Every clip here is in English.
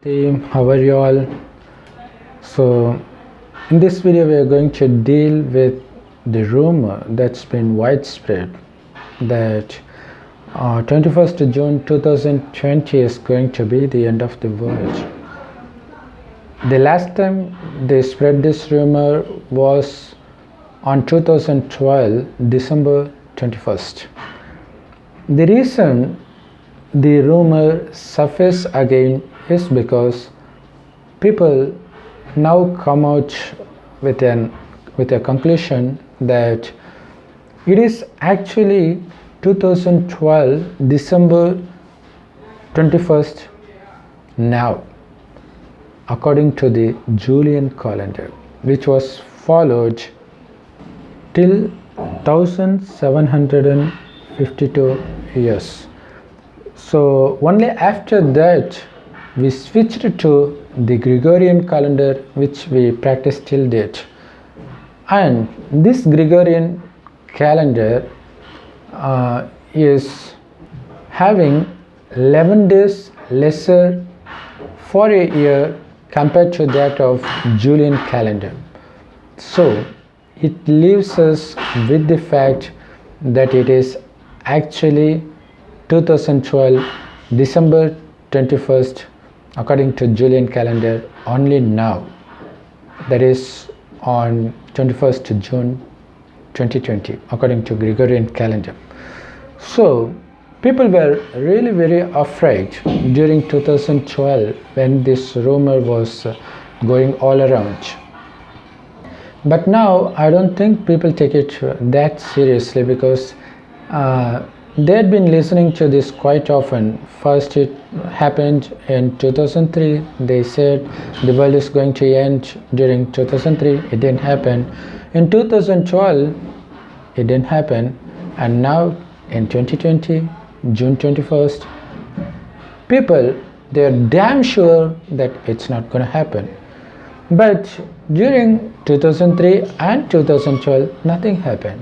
Hey, how are you all? So, in this video, we are going to deal with the rumor that's been widespread that 21st June 2020 is going to be the end of the world. The last time they spread this rumor was on 2012, December 21st. The reason the rumor surfaced again is because people now come out with a conclusion that it is actually 2012 December 21st now, according to the Julian calendar, which was followed till 1752 years. So only after that we switched to the Gregorian calendar, which we practice till date. And this Gregorian calendar is having 11 days lesser for a year compared to that of Julian calendar. So it leaves us with the fact that it is actually 2012 December 21st according to Julian calendar only now, that is on 21st June 2020 according to Gregorian calendar. So people were really very afraid during 2012 when this rumor was going all around. But now I don't think people take it that seriously because they had been listening to this quite often. First it happened in 2003. They said the world is going to end during 2003. It didn't happen. In 2012, it didn't happen. And now in 2020, June 21st, people, they're damn sure that it's not going to happen. But during 2003 and 2012, nothing happened.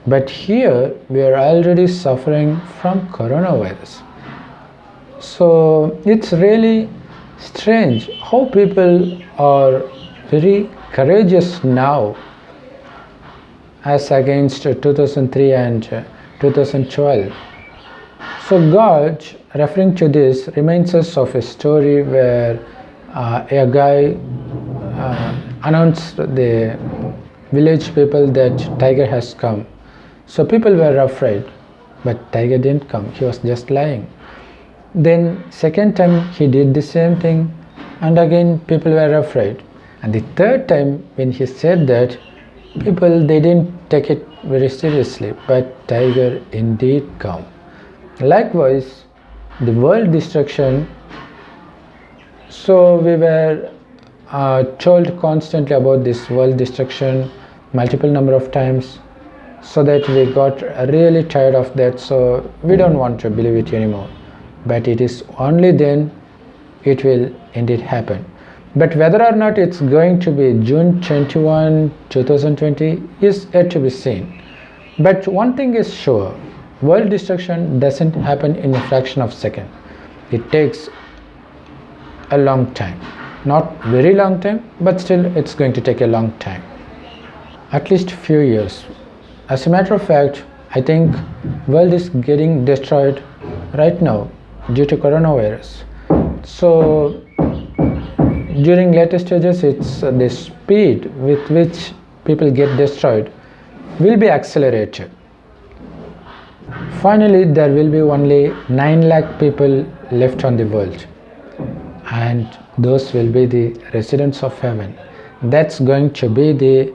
But here we are already suffering from coronavirus. So it's really strange how people are very courageous now as against 2003 and 2012. So God, referring to this, reminds us of a story where a guy announced the village people that tiger has come. So people were afraid, but tiger didn't come. He was just lying. Then second time he did the same thing, and again people were afraid. And the third time when he said that, people, they didn't take it very seriously, but tiger indeed come. Likewise, the world destruction. So we were told constantly about this world destruction multiple number of times, so that we got really tired of that, so we don't want to believe it anymore. But it is only then it will indeed happen. But whether or not it's going to be June 21, 2020 is yet to be seen. But one thing is sure, world destruction doesn't happen in a fraction of a second. It takes a long time. Not very long time, but still it's going to take a long time. At least a few years. As a matter of fact, I think world is getting destroyed right now due to coronavirus. So during later stages, it's the speed with which people get destroyed will be accelerated. Finally, there will be only 9 lakh people left on the world, and those will be the residents of heaven. That's going to be the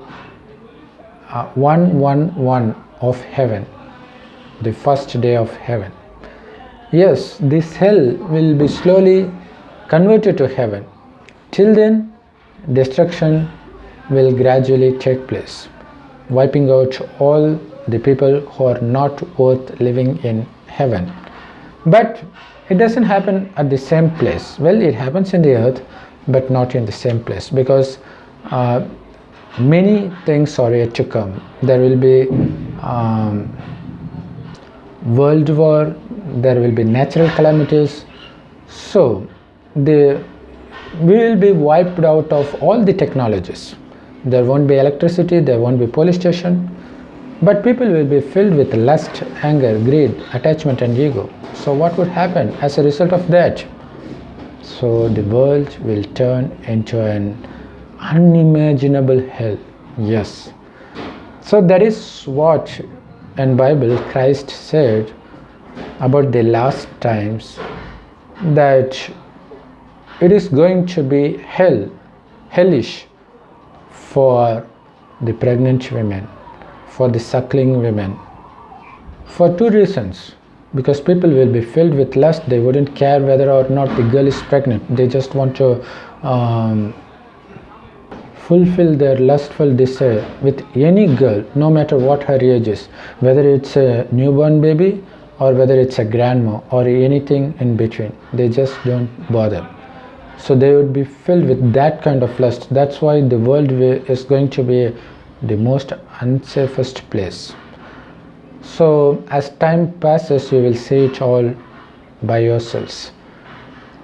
111 of heaven, the first day of heaven. Yes, this hell will be slowly converted to heaven. Till then, destruction will gradually take place, wiping out all the people who are not worth living in heaven. But it doesn't happen at the same place. Well, it happens in the earth, but not in the same place, because many things are yet to come. There will be world war, there will be natural calamities. So the we will be wiped out of all the technologies. There won't be electricity, there won't be police station, but people will be filled with lust, anger, greed, attachment and ego. So what would happen as a result of that? So the world will turn into an unimaginable hell. Yes. So that is what in Bible Christ said about the last times, that it is going to be hellish for the pregnant women, for the suckling women, for two reasons. Because people will be filled with lust, they wouldn't care whether or not the girl is pregnant. They just want to fulfill their lustful desire with any girl, no matter what her age is, whether it's a newborn baby or whether it's a grandma or anything in between. They just don't bother. So they would be filled with that kind of lust. That's why the world is going to be the most unsafest place. So as time passes, you will see it all by yourselves.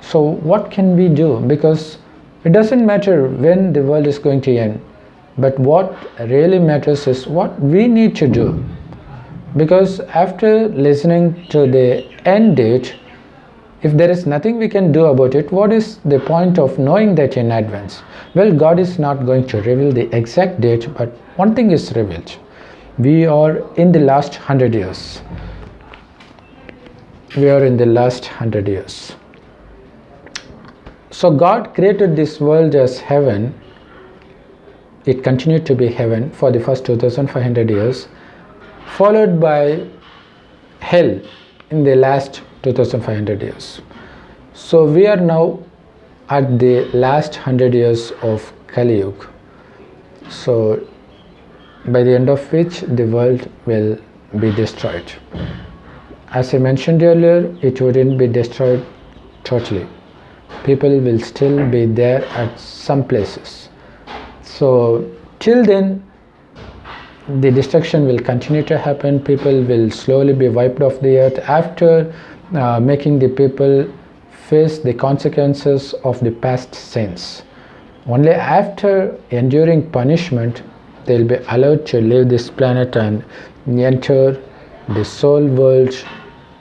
So what can we do? Because it doesn't matter when the world is going to end, but what really matters is what we need to do. Because after listening to the end date, if there is nothing we can do about it, what is the point of knowing that in advance? Well, God is not going to reveal the exact date, but one thing is revealed. We are in the last 100 years. We are in the last 100 years. So God created this world as heaven. It continued to be heaven for the first 2500 years, followed by hell in the last 2500 years. So we are now at the last 100 years of Kali Yuga. So by the end of which the world will be destroyed. As I mentioned earlier, it wouldn't be destroyed totally. People will still be there at some places. So till then, the destruction will continue to happen. People will slowly be wiped off the earth after making the people face the consequences of the past sins. Only after enduring punishment, they will be allowed to leave this planet and enter the soul world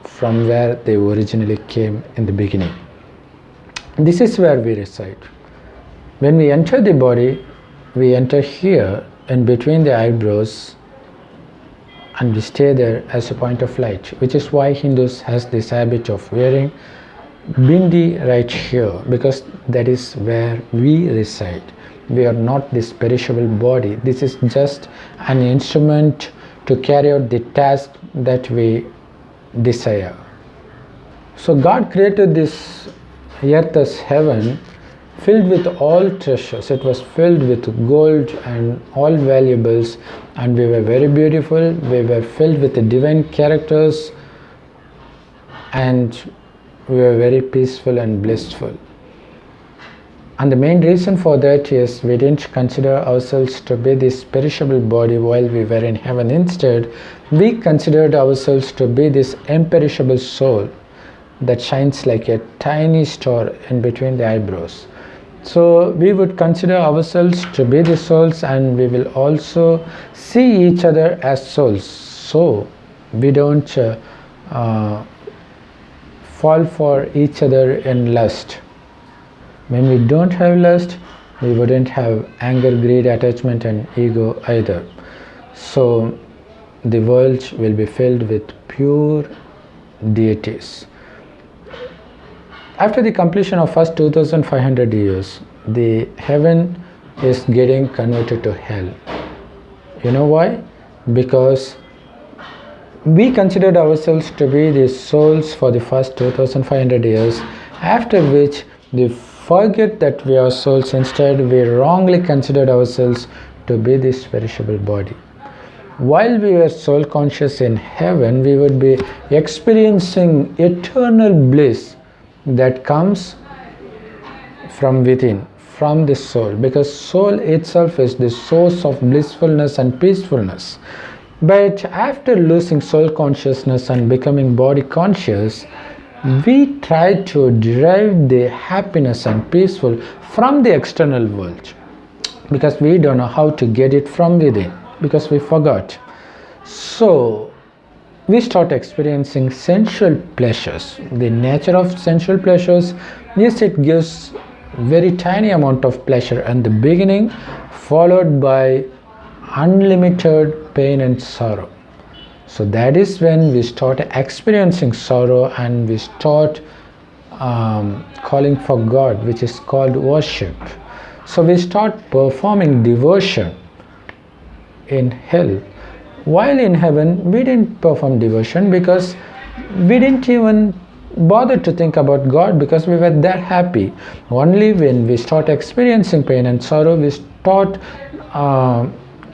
from where they originally came in the beginning. This is where we reside. When we enter the body, we enter here in between the eyebrows and we stay there as a point of light, which is why Hindus has this habit of wearing bindi right here, because that is where we reside. We are not this perishable body. This is just an instrument to carry out the task that we desire. So God created this earth as heaven, filled with all treasures. It was filled with gold and all valuables, and we were very beautiful. We were filled with the divine characters, and we were very peaceful and blissful. And the main reason for that is we didn't consider ourselves to be this perishable body while we were in heaven. Instead, we considered ourselves to be this imperishable soul that shines like a tiny star in between the eyebrows. So we would consider ourselves to be the souls, and we will also see each other as souls. So we don't fall for each other in lust. When we don't have lust, we wouldn't have anger, greed, attachment and ego either. So the world will be filled with pure deities. After the completion of first 2500 years, the heaven is getting converted to hell. You know why? Because we considered ourselves to be the souls for the first 2500 years, after which we forget that we are souls. Instead, we wrongly considered ourselves to be this perishable body. While we were soul conscious in heaven, we would be experiencing eternal bliss that comes from within, from the soul, because soul itself is the source of blissfulness and peacefulness. But after losing soul consciousness and becoming body conscious, we try to derive the happiness and peaceful from the external world because we don't know how to get it from within because we forgot. So we start experiencing sensual pleasures. The nature of sensual pleasures is it gives very tiny amount of pleasure in the beginning, followed by unlimited pain and sorrow. So that is when we start experiencing sorrow and we start calling for God, which is called worship. So we start performing devotion in hell. While in heaven, we didn't perform devotion because we didn't even bother to think about God because we were that happy. Only when we start experiencing pain and sorrow, we start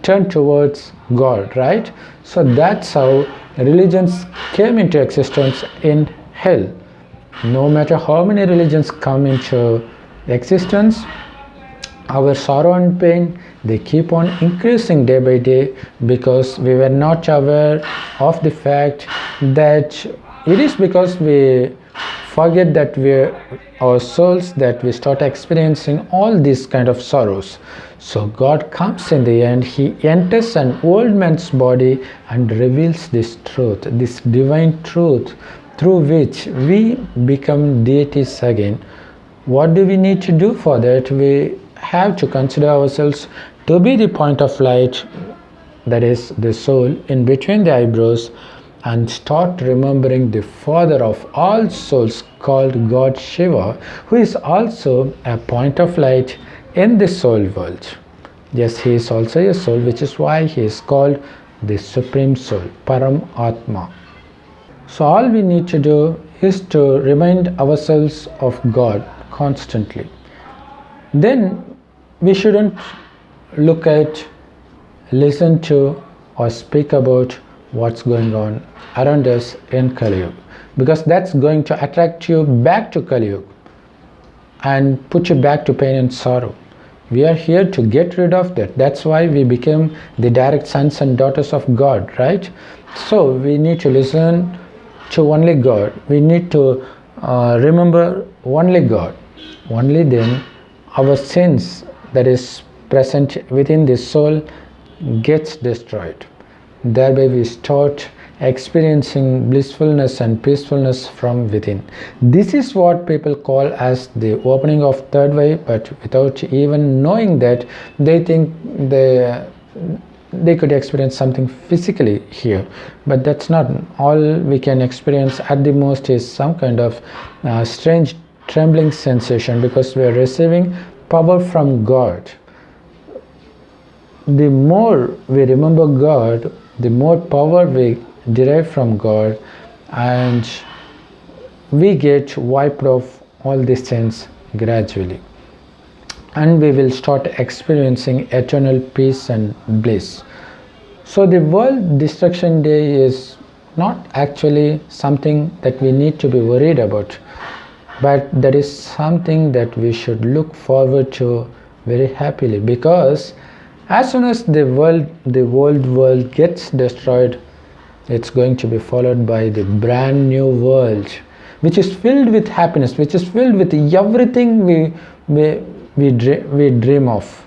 turn towards God, right? So that's how religions came into existence in hell. No matter how many religions come into existence, our sorrow and pain, they keep on increasing day by day because we were not aware of the fact that it is because we forget that our souls that we start experiencing all these kind of sorrows. So God comes in the end, he enters an old man's body and reveals this truth, this divine truth through which we become deities again. What do we need to do for that? We have to consider ourselves to be the point of light, that is the soul in between the eyebrows, and start remembering the father of all souls called God Shiva, who is also a point of light in the soul world. Yes, he is also a soul, which is why he is called the Supreme Soul, Param Atma. So all we need to do is to remind ourselves of God constantly. Then we shouldn't look at, listen to, or speak about what's going on around us in Kali Yuga, because that's going to attract you back to Kali Yuga and put you back to pain and sorrow. We are here to get rid of that. That's why we became the direct sons and daughters of God, right? So we need to listen to only God. We need to remember only God. Only then our sins that is present within the soul gets destroyed. Thereby we start experiencing blissfulness and peacefulness from within. This is what people call as the opening of third eye, but without even knowing that, they think they could experience something physically here, but that's not. All we can experience at the most is some kind of strange trembling sensation because we are receiving power from God. The more we remember God, the more power we derive from God, and we get wiped off all these sins gradually, and we will start experiencing eternal peace and bliss. So the World Destruction Day is not actually something that we need to be worried about, but that is something that we should look forward to very happily, because as soon as the old world gets destroyed, it's going to be followed by the brand new world, which is filled with happiness, which is filled with everything we dream of.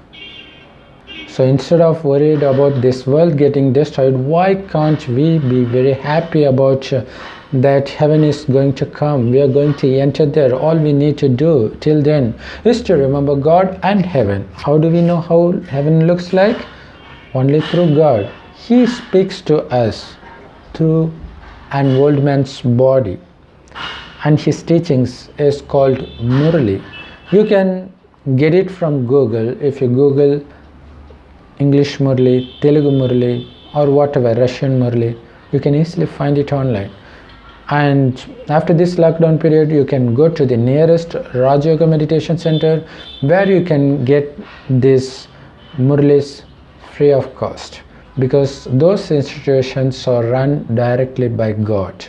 So instead of worried about this world getting destroyed, why can't we be very happy about that heaven is going to come? We are going to enter there. All we need to do till then is to remember God and heaven. How do we know how heaven looks like? Only through God. He speaks to us through an old man's body, and his teachings is called Murli. You can get it from Google. If you Google English Murli, Telugu Murli, or whatever, Russian Murli, you can easily find it online. And after this lockdown period, you can go to the nearest Raj Yoga meditation center where you can get these Murlis free of cost, because those institutions are run directly by God.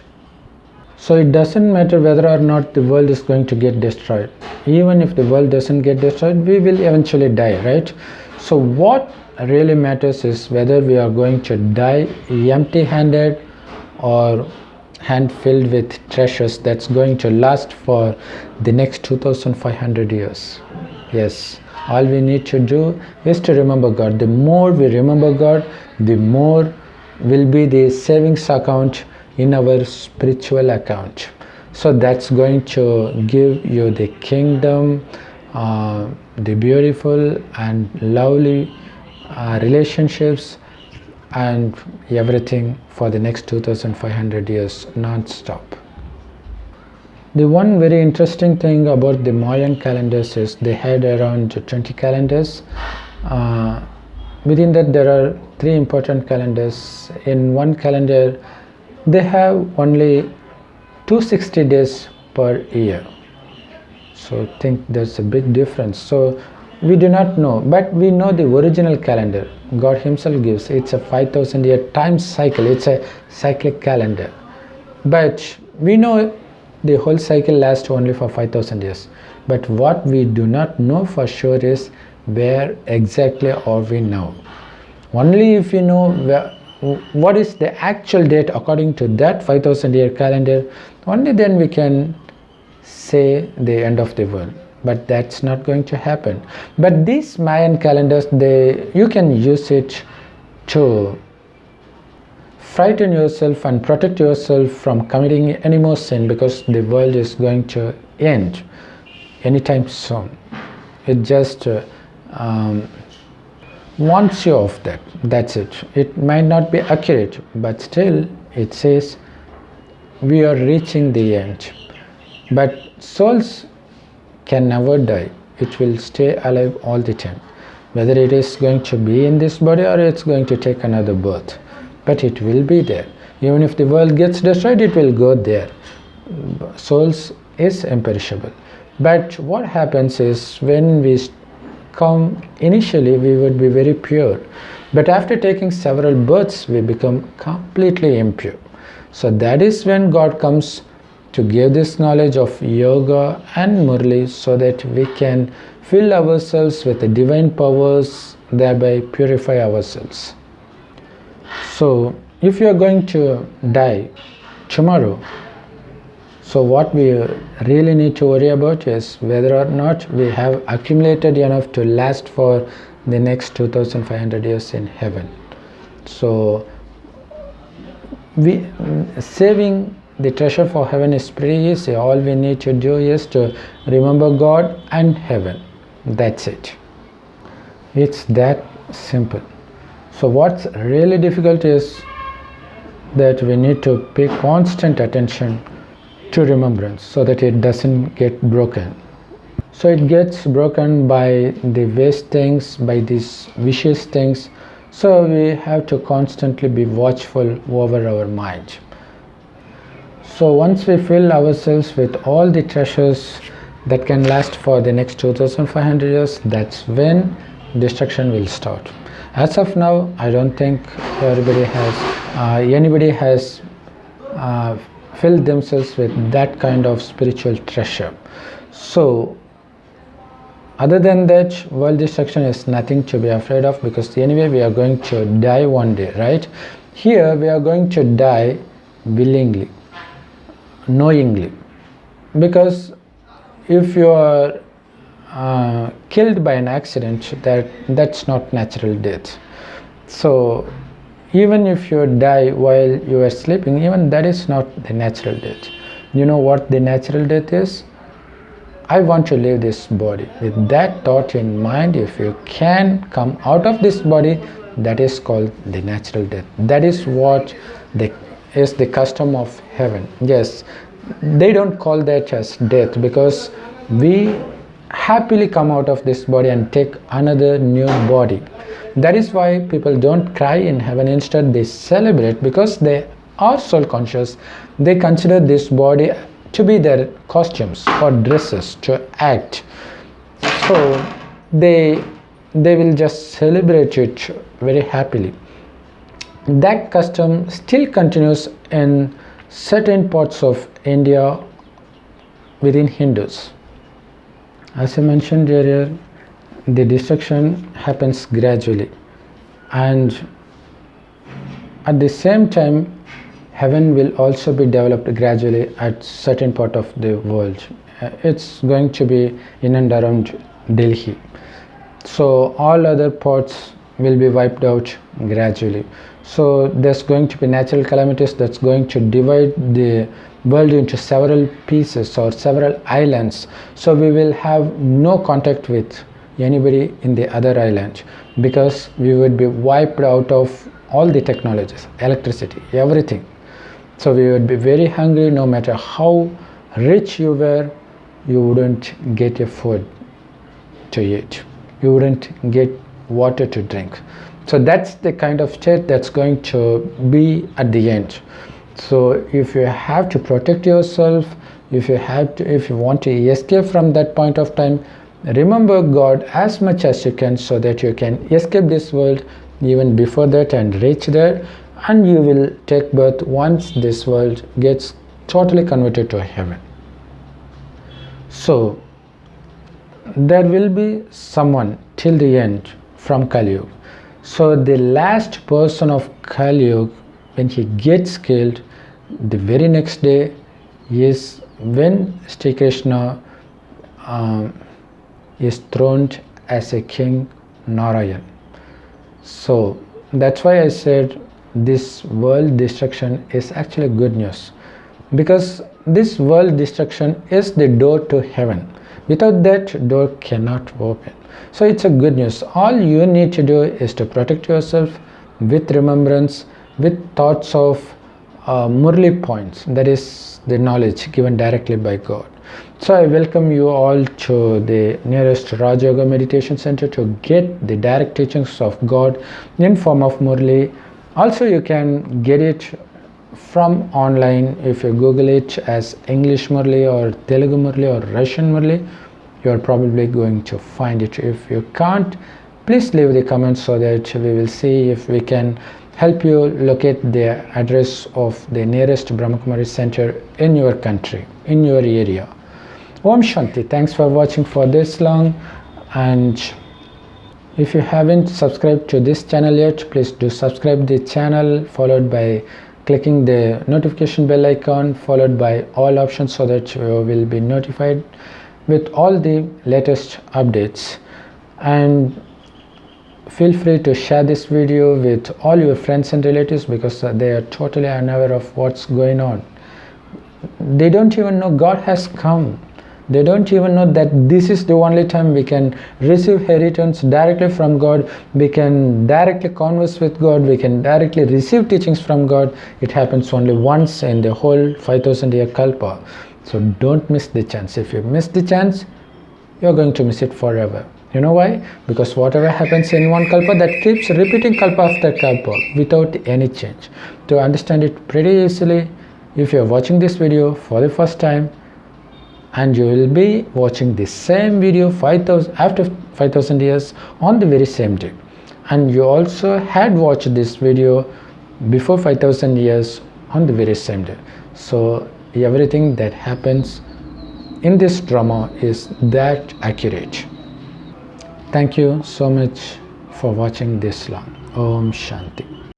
So it doesn't matter whether or not the world is going to get destroyed. Even if the world doesn't get destroyed, we will eventually die, right? So what really matters is whether we are going to die empty-handed or and filled with treasures that's going to last for the next 2500 years. Yes, all we need to do is to remember God. The more we remember God, the more will be the savings account in our spiritual account. So that's going to give you the kingdom, the beautiful and lovely relationships, and everything for the next 2500 years non-stop. The one very interesting thing about the Mayan calendars is they had around 20 calendars. Within that there are 3 important calendars. In one calendar they have only 260 days per year. So I think there's a big difference. So we do not know, but we know the original calendar God himself gives. It's a 5000 year time cycle. It's a cyclic calendar, but we know the whole cycle lasts only for 5000 years. But what we do not know for sure is where exactly are we now. Only if you know what is the actual date according to that 5000 year calendar, only then we can say the end of the world. But that's not going to happen. But these Mayan calendars, you can use it to frighten yourself and protect yourself from committing any more sin, because the world is going to end anytime soon. It just warns you of that. That's it. It might not be accurate, but still it says we are reaching the end. But souls can never die. It will stay alive all the time, whether it is going to be in this body or it's going to take another birth, but it will be there. Even if the world gets destroyed, it will go there. Souls is imperishable. But what happens is, when we come initially we would be very pure, but after taking several births we become completely impure. So that is when God comes to give this knowledge of yoga and Murli, so that we can fill ourselves with the divine powers, thereby purify ourselves. So if you are going to die tomorrow, so what we really need to worry about is whether or not we have accumulated enough to last for the next 2500 years in heaven. So saving the treasure for heaven is pretty easy. All we need to do is to remember God and heaven. That's it. It's that simple. So what's really difficult is that we need to pay constant attention to remembrance, so that it doesn't get broken. So it gets broken by the waste things, by these vicious things. So we have to constantly be watchful over our mind. So once we fill ourselves with all the treasures that can last for the next 2500 years, that's when destruction will start. As of now, I don't think anybody has filled themselves with that kind of spiritual treasure. So other than that, world destruction is nothing to be afraid of, because anyway we are going to die one day, right? Here we are going to die willingly, knowingly, because if you are killed by an accident, that's not natural death. So even if you die while you are sleeping, even that is not the natural death. You know what the natural death is? I want to leave this body. With that thought in mind, if you can come out of this body, that is called the natural death. That is what is the custom of heaven. Yes, they don't call that as death, because we happily come out of this body and take another new body. That is why people don't cry in heaven. Instead they celebrate, because they are soul conscious. They consider this body to be their costumes or dresses to act. So they will just celebrate it very happily. That custom still continues in certain parts of India within Hindus. As I mentioned earlier, the destruction happens gradually, and at the same time heaven will also be developed gradually at certain part of the world. It's going to be in and around Delhi. So all other parts will be wiped out gradually. So there's going to be natural calamities that's going to divide the world into several pieces or several islands. So we will have no contact with anybody in the other island, because we would be wiped out of all the technologies, electricity, everything. So we would be very hungry. No matter how rich you were, you wouldn't get a food to eat, you wouldn't get water to drink. So that's the kind of state that's going to be at the end. So if you have to protect yourself, if you want to escape from that point of time, remember God as much as you can, so that you can escape this world even before that and reach there, and you will take birth once this world gets totally converted to heaven. So there will be someone till the end from Kali Yuga. So the last person of Kali Yuga, when he gets killed, the very next day is when Sri Krishna is throned as a king Narayan. So that's why I said this world destruction is actually good news, because this world destruction is the door to heaven. Without that, door cannot open. So it's a good news. All you need to do is to protect yourself with remembrance, with thoughts of Murli points, that is the knowledge given directly by God. So I welcome you all to the nearest Raj Yoga Meditation Center to get the direct teachings of God in form of Murli. Also, you can get it from online. If you Google it as English Murli or Telugu Murli or Russian Murli, you are probably going to find it. If you can't, please leave the comments so that we will see if we can help you locate the address of the nearest Brahmakumari center in your country, in your area. Om Shanti. Thanks for watching for this long, and if you haven't subscribed to this channel yet, please do subscribe the channel, followed by clicking the notification bell icon, followed by all options, so that you will be notified with all the latest updates. And feel free to share this video with all your friends and relatives, because they are totally unaware of what's going on. They don't even know God has come. They don't even know that this is the only time we can receive inheritance directly from God. We can directly converse with God. We can directly receive teachings from God. It happens only once in the whole 5,000 year kalpa. So don't miss the chance. If you miss the chance, you're going to miss it forever. You know why? Because whatever happens in one kalpa, that keeps repeating kalpa after kalpa without any change. To understand it pretty easily, if you're watching this video for the first time, and you will be watching the same video after 5,000 years on the very same day, and you also had watched this video before 5,000 years on the very same day. So everything that happens in this drama is that accurate. Thank you so much for watching this long. Om Shanti.